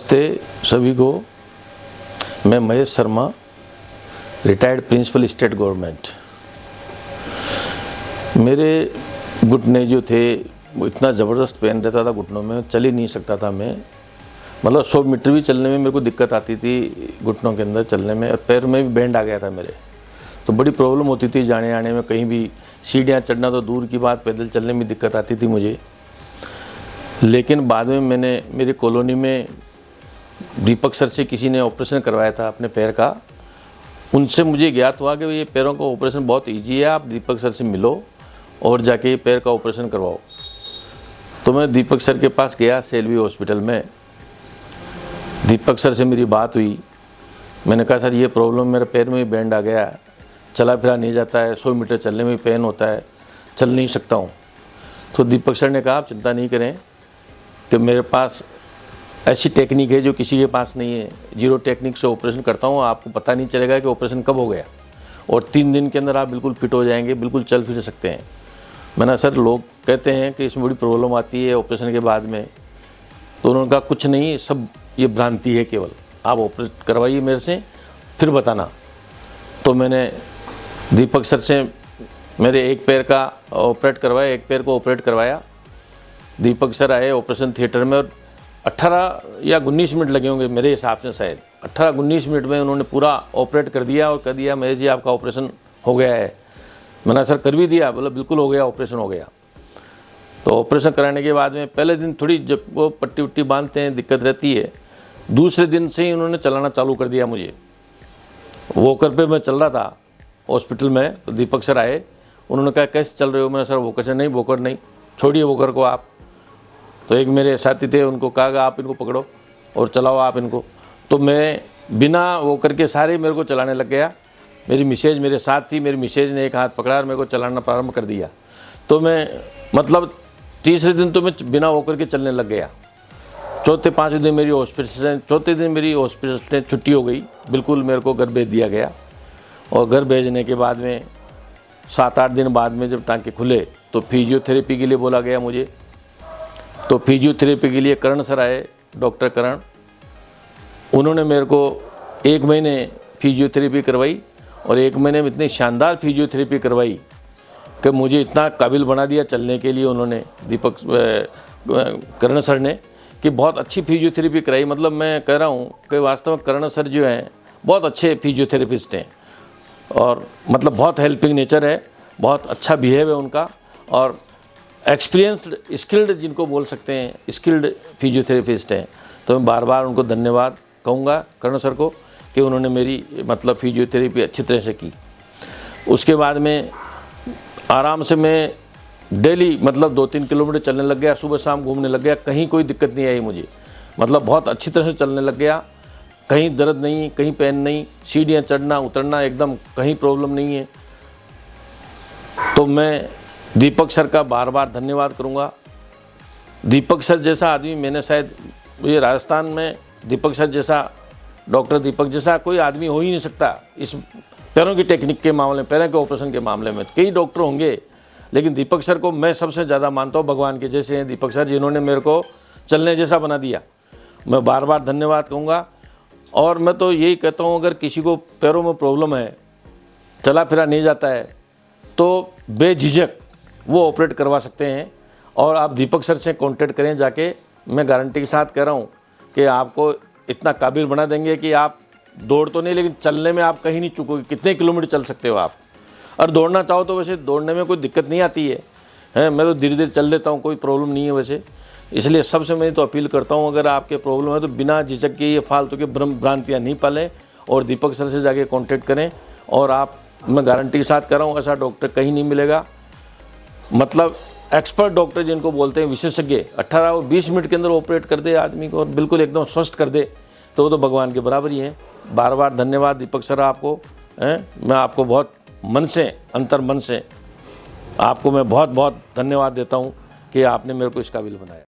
नमस्ते सभी को। मैं Mahesh Sharma, retired principal state government. मेरे घुटने जो थे वो इतना ज़बरदस्त पेन रहता था घुटनों में, चल ही नहीं सकता था मैं। मतलब 100 मीटर भी चलने में मेरे को दिक्कत आती थी घुटनों के अंदर चलने में, और पैर में भी बैंड आ गया था मेरे, तो बड़ी प्रॉब्लम होती थी जाने आने में। कहीं भी सीढ़ियाँ चढ़ना तो दूर की बात, पैदल चलने में दिक्कत आती थी मुझे। लेकिन बाद में मैंने मेरी कॉलोनी में दीपक सर से किसी ने ऑपरेशन करवाया था अपने पैर का। उनसे मुझे ज्ञात हुआ कि ये पैरों का ऑपरेशन बहुत इजी है, आप दीपक सर से मिलो और जाके पैर का ऑपरेशन करवाओ। तो मैं दीपक सर के पास गया सेल्वी हॉस्पिटल में। दीपक सर से मेरी बात हुई। मैंने कहा सर ये प्रॉब्लम, मेरे पैर में भी बैंड आ गया है, चला फिरा नहीं जाता है, 100 मीटर चलने में भी पेन होता है, चल नहीं सकता हूँ। तो दीपक सर ने कहा आप चिंता नहीं करें कि मेरे पास ऐसी टेक्निक है जो किसी के पास नहीं है। जीरो टेक्निक से ऑपरेशन करता हूँ, आपको पता नहीं चलेगा कि ऑपरेशन कब हो गया, और 3 दिन के अंदर आप बिल्कुल फिट हो जाएंगे, बिल्कुल चल फिर सकते हैं। मैंने सर लोग कहते हैं कि इसमें बड़ी प्रॉब्लम आती है ऑपरेशन के बाद में, तो उन्होंने कहा कुछ नहीं, सब ये भ्रांति है, केवल आप ऑपरेशन करवाइए मेरे से फिर बताना। तो मैंने दीपक सर से मेरे एक पैर का ऑपरेट करवाया, एक पैर को ऑपरेट करवाया। दीपक सर आए ऑपरेशन थिएटर में, और 18 या 19 मिनट लगे होंगे मेरे हिसाब से, शायद 18-19 मिनट में उन्होंने पूरा ऑपरेट कर दिया और कह दिया महेश जी आपका ऑपरेशन हो गया है। मैंने सर कर भी दिया, बोला बिल्कुल हो गया, ऑपरेशन हो गया। तो ऑपरेशन कराने के बाद में पहले दिन थोड़ी जब वो पट्टी उट्टी बांधते हैं दिक्कत रहती है, दूसरे दिन से ही उन्होंने चलाना चालू कर दिया मुझे। वॉकर पे मैं चल रहा था हॉस्पिटल में, तो दीपक सर आए, उन्होंने कहा कैसे चल रहे हो। मैंने सर वॉकर से, नहीं वॉकर नहीं, छोड़िए वॉकर को आप। तो एक मेरे साथी थे, उनको कहा कि आप इनको पकड़ो और चलाओ आप इनको। तो मैं बिना वॉकर के सारे मेरे को चलाने लग गया। मेरी मिसेज मेरे साथ थी, मेरी मिसेज ने एक हाथ पकड़ा और मेरे को चलाना प्रारंभ कर दिया। तो मैं मतलब तीसरे दिन तो मैं बिना वॉकर के चलने लग गया। चौथे-पाँचवें दिन मेरी हॉस्पिटल से छुट्टी हो गई, बिल्कुल मेरे को घर भेज दिया गया। और घर भेजने के बाद में 7-8 दिन बाद में जब टाँके खुले तो फिजियोथेरेपी के लिए बोला गया मुझे। तो फिजियोथेरेपी के लिए करण सर आए, डॉक्टर करण। उन्होंने मेरे को 1 महीने फिजियोथेरेपी करवाई, और 1 महीने में इतनी शानदार फिजियोथेरेपी करवाई कि मुझे इतना काबिल बना दिया चलने के लिए उन्होंने, करण सर ने, कि बहुत अच्छी फिजियोथेरेपी कराई। मतलब मैं कह रहा हूँ कि वास्तव में करण सर जो हैं बहुत अच्छे फिजियोथेरेपिस्ट हैं, और मतलब बहुत हेल्पिंग नेचर है, बहुत अच्छा बिहेव है उनका, और एक्सपीरियंस्ड स्किल्ड जिनको बोल सकते हैं, स्किल्ड फिजियोथेरेपिस्ट हैं। तो मैं बार बार उनको धन्यवाद कहूँगा करण सर को कि उन्होंने मेरी मतलब फिजियोथेरेपी अच्छी तरह से की। उसके बाद में आराम से मैं डेली मतलब 2-3 किलोमीटर चलने लग गया, सुबह शाम घूमने लग गया, कहीं कोई दिक्कत नहीं आई मुझे। मतलब बहुत अच्छी तरह से चलने लग गया, कहीं दर्द नहीं, कहीं पेन नहीं, सीढ़ियाँ चढ़ना उतरना एकदम कहीं प्रॉब्लम नहीं है। तो मैं दीपक सर का बार बार धन्यवाद करूंगा। दीपक सर जैसा आदमी मैंने शायद ये राजस्थान में दीपक सर जैसा, डॉक्टर दीपक जैसा कोई आदमी हो ही नहीं सकता इस पैरों की टेक्निक के मामले में, पैरों के ऑपरेशन के मामले में। कई डॉक्टर होंगे, लेकिन दीपक सर को मैं सबसे ज़्यादा मानता हूँ भगवान के जैसे हैं दीपक सर, जिन्होंने मेरे को चलने जैसा बना दिया। मैं बार बार धन्यवाद कहूँगा। और मैं तो यही कहता हूँ, अगर किसी को पैरों में प्रॉब्लम है, चला फिरा नहीं जाता है, तो बेझिझक वो ऑपरेट करवा सकते हैं। और आप दीपक सर से कांटेक्ट करें जाके, मैं गारंटी के साथ कह रहा हूँ कि आपको इतना काबिल बना देंगे कि आप दौड़ तो नहीं, लेकिन चलने में आप कहीं नहीं चूकोगे। कितने किलोमीटर चल सकते हो आप, और दौड़ना चाहो तो वैसे दौड़ने में कोई दिक्कत नहीं आती है, मैं तो धीरे धीरे चल लेता हूँ, कोई प्रॉब्लम नहीं है वैसे। इसलिए सबसे मैं तो अपील करता हूँ, अगर आपके प्रॉब्लम है तो बिना झिझक के ये फालतू के भ्रांतियाँ नहीं पालें, और दीपक सर से जाके कॉन्टेक्ट करें। और आप, मैं गारंटी के साथ कह रहा हूँ, ऐसा डॉक्टर कहीं नहीं मिलेगा। मतलब एक्सपर्ट डॉक्टर जिनको बोलते हैं, विशेषज्ञ, 18 और 20 मिनट के अंदर ऑपरेट कर दे आदमी को और बिल्कुल एकदम स्वस्थ कर दे, तो वो तो भगवान के बराबर ही है। बार बार धन्यवाद दीपक सर आपको, मैं आपको बहुत मन से, अंतर मन से आपको मैं बहुत बहुत धन्यवाद देता हूँ कि आपने मेरे को इस काबिल बनाया।